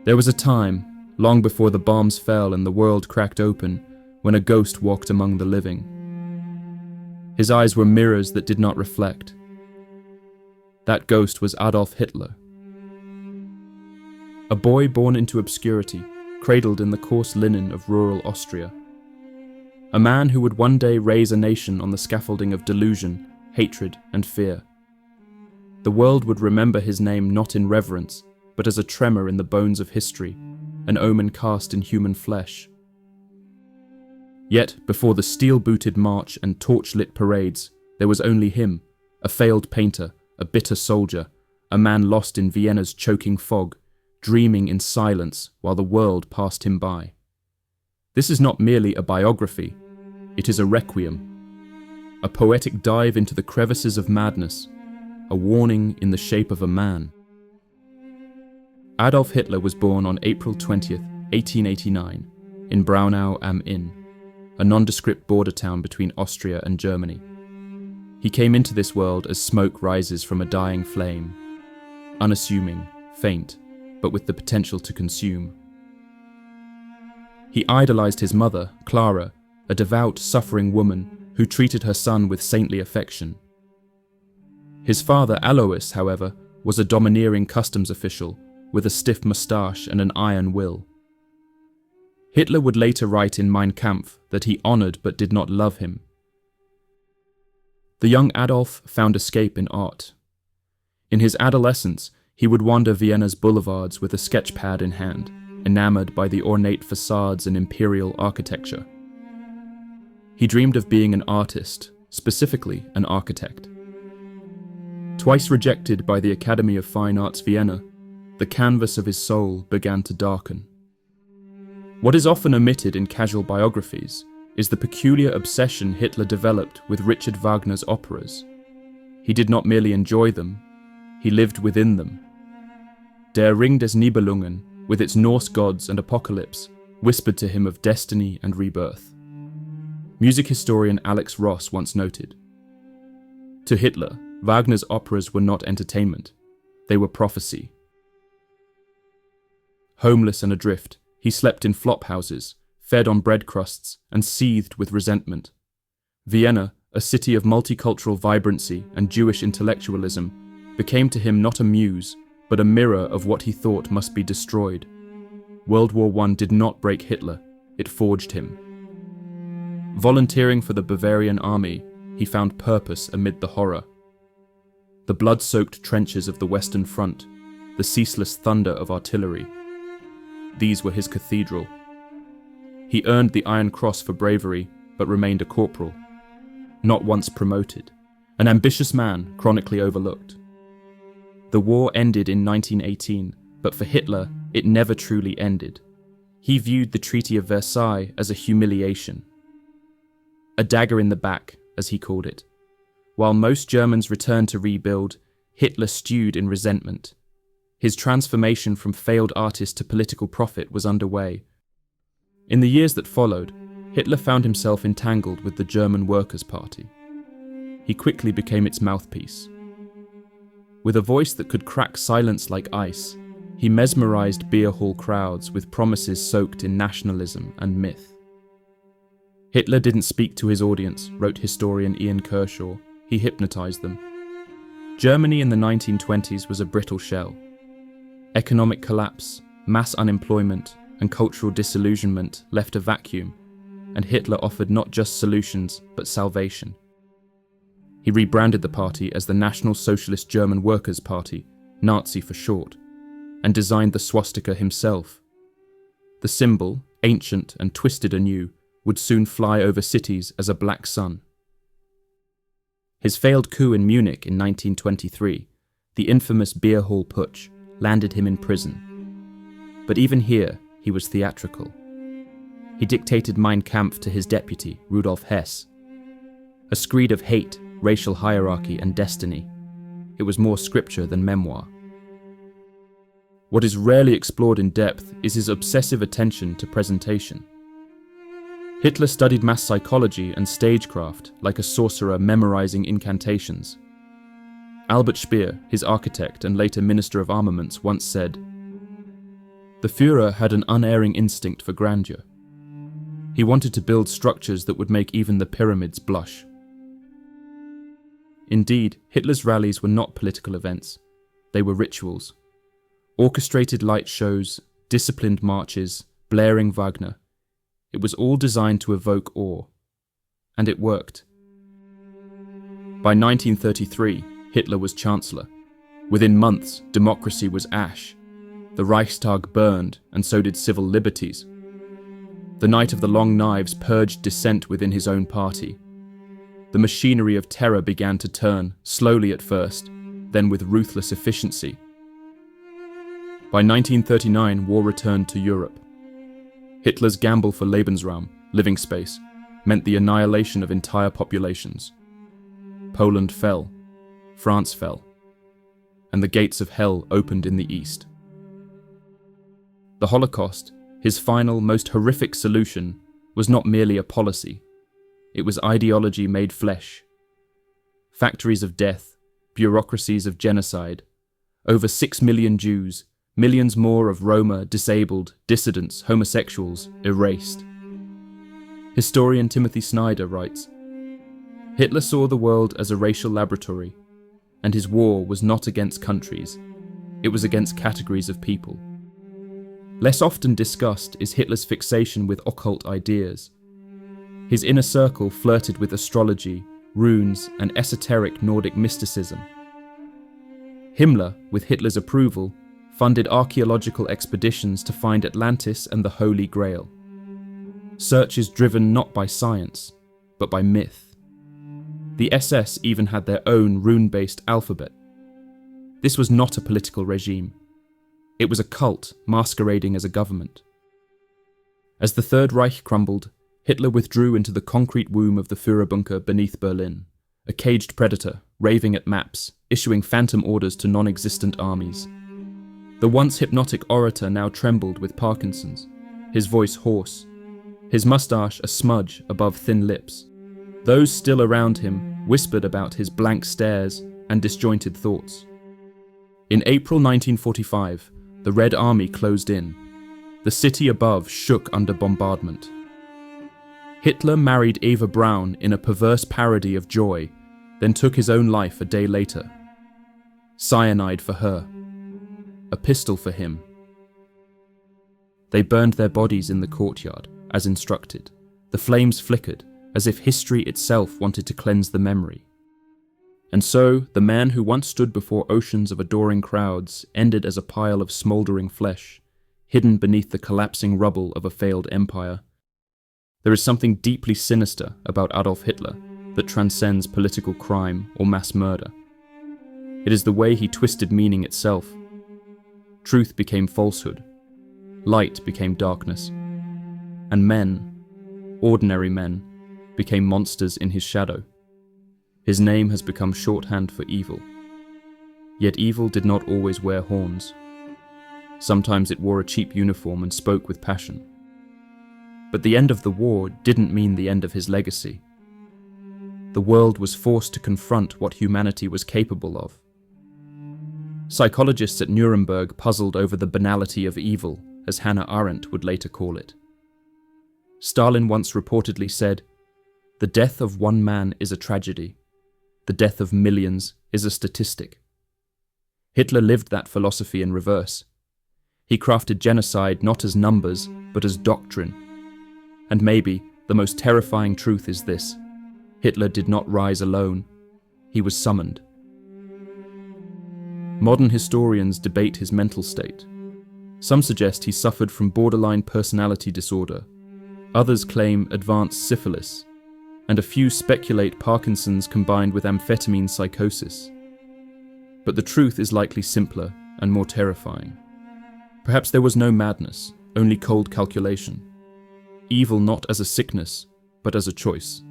There was a time, long before the bombs fell and the world cracked open, when a ghost walked among the living. His eyes were mirrors that did not reflect. That ghost was Adolf Hitler. A boy born into obscurity, cradled in the coarse linen of rural Austria. A man who would one day raise a nation on the scaffolding of delusion, hatred, and fear. The world would remember his name not in reverence, but as a tremor in the bones of history, an omen cast in human flesh. Yet, before the steel-booted march and torch-lit parades, there was only him, a failed painter, a bitter soldier, a man lost in Vienna's choking fog, dreaming in silence while the world passed him by. This is not merely a biography, it is a requiem, a poetic dive into the crevices of madness, a warning in the shape of a man. Adolf Hitler was born on April 20th, 1889, in Braunau am Inn, a nondescript border town between Austria and Germany. He came into this world as smoke rises from a dying flame, unassuming, faint, but with the potential to consume. He idolized his mother, Clara, a devout, suffering woman who treated her son with saintly affection. His father, Alois, however, was a domineering customs official with a stiff moustache and an iron will. Hitler would later write in Mein Kampf that he honored but did not love him. The young Adolf found escape in art. In his adolescence, he would wander Vienna's boulevards with a sketch pad in hand, enamored by the ornate facades and imperial architecture. He dreamed of being an artist, specifically an architect. Twice rejected by the Academy of Fine Arts Vienna, the canvas of his soul began to darken. What is often omitted in casual biographies is the peculiar obsession Hitler developed with Richard Wagner's operas. He did not merely enjoy them, he lived within them. Der Ring des Nibelungen, with its Norse gods and apocalypse, whispered to him of destiny and rebirth. Music historian Alex Ross once noted, "To Hitler, Wagner's operas were not entertainment, they were prophecy." Homeless and adrift, he slept in flop houses, fed on bread crusts, and seethed with resentment. Vienna, a city of multicultural vibrancy and Jewish intellectualism, became to him not a muse, but a mirror of what he thought must be destroyed. World War I did not break Hitler, it forged him. Volunteering for the Bavarian army, he found purpose amid the horror. The blood-soaked trenches of the Western Front, the ceaseless thunder of artillery. These were his cathedral. He earned the Iron Cross for bravery, but remained a corporal. Not once promoted. An ambitious man, chronically overlooked. The war ended in 1918, but for Hitler, it never truly ended. He viewed the Treaty of Versailles as a humiliation. A dagger in the back, as he called it. While most Germans returned to rebuild, Hitler stewed in resentment. His transformation from failed artist to political prophet was underway. In the years that followed, Hitler found himself entangled with the German Workers' Party. He quickly became its mouthpiece. With a voice that could crack silence like ice, he mesmerized beer hall crowds with promises soaked in nationalism and myth. Hitler didn't speak to his audience, wrote historian Ian Kershaw. He hypnotized them. Germany in the 1920s was a brittle shell. Economic collapse, mass unemployment, and cultural disillusionment left a vacuum, and Hitler offered not just solutions, but salvation. He rebranded the party as the National Socialist German Workers' Party, Nazi for short, and designed the swastika himself. The symbol, ancient and twisted anew, would soon fly over cities as a black sun. His failed coup in Munich in 1923, the infamous beer hall putsch, landed him in prison. But even here, he was theatrical. He dictated Mein Kampf to his deputy, Rudolf Hess. A screed of hate, racial hierarchy, and destiny. It was more scripture than memoir. What is rarely explored in depth is his obsessive attention to presentation. Hitler studied mass psychology and stagecraft like a sorcerer memorizing incantations. Albert Speer, his architect and later Minister of Armaments, once said, The Führer had an unerring instinct for grandeur. He wanted to build structures that would make even the pyramids blush. Indeed, Hitler's rallies were not political events. They were rituals. Orchestrated light shows, disciplined marches, blaring Wagner. It was all designed to evoke awe. And it worked. By 1933, Hitler was Chancellor. Within months, democracy was ash. The Reichstag burned, and so did civil liberties. The Night of the Long Knives purged dissent within his own party. The machinery of terror began to turn, slowly at first, then with ruthless efficiency. By 1939, war returned to Europe. Hitler's gamble for Lebensraum, living space, meant the annihilation of entire populations. Poland fell, France fell, and the gates of hell opened in the east. The Holocaust, his final, most horrific solution, was not merely a policy. It was ideology made flesh. Factories of death, bureaucracies of genocide, over 6 million Jews, millions more of Roma, disabled, dissidents, homosexuals, erased. Historian Timothy Snyder writes, Hitler saw the world as a racial laboratory, and his war was not against countries, it was against categories of people. Less often discussed is Hitler's fixation with occult ideas. His inner circle flirted with astrology, runes, and esoteric Nordic mysticism. Himmler, with Hitler's approval, funded archaeological expeditions to find Atlantis and the Holy Grail. Searches driven not by science, but by myth. The SS even had their own rune-based alphabet. This was not a political regime. It was a cult masquerading as a government. As the Third Reich crumbled, Hitler withdrew into the concrete womb of the Führerbunker beneath Berlin, a caged predator, raving at maps, issuing phantom orders to non-existent armies. The once hypnotic orator now trembled with Parkinson's, his voice hoarse, his mustache a smudge above thin lips. Those still around him whispered about his blank stares and disjointed thoughts. In April 1945, the Red Army closed in. The city above shook under bombardment. Hitler married Eva Braun in a perverse parody of joy, then took his own life a day later. Cyanide for her. A pistol for him. They burned their bodies in the courtyard, as instructed. The flames flickered, as if history itself wanted to cleanse the memory. And so, the man who once stood before oceans of adoring crowds ended as a pile of smouldering flesh, hidden beneath the collapsing rubble of a failed empire. There is something deeply sinister about Adolf Hitler that transcends political crime or mass murder. It is the way he twisted meaning itself. Truth became falsehood. Light became darkness. And men, ordinary men, became monsters in his shadow. His name has become shorthand for evil. Yet evil did not always wear horns. Sometimes it wore a cheap uniform and spoke with passion. But the end of the war didn't mean the end of his legacy. The world was forced to confront what humanity was capable of. Psychologists at Nuremberg puzzled over the banality of evil, as Hannah Arendt would later call it. Stalin once reportedly said, "The death of one man is a tragedy. The death of millions is a statistic." Hitler lived that philosophy in reverse. He crafted genocide not as numbers, but as doctrine. And maybe the most terrifying truth is this: Hitler did not rise alone. He was summoned. Modern historians debate his mental state. Some suggest he suffered from borderline personality disorder. Others claim advanced syphilis. And a few speculate Parkinson's combined with amphetamine psychosis. But the truth is likely simpler and more terrifying. Perhaps there was no madness, only cold calculation. Evil not as a sickness, but as a choice.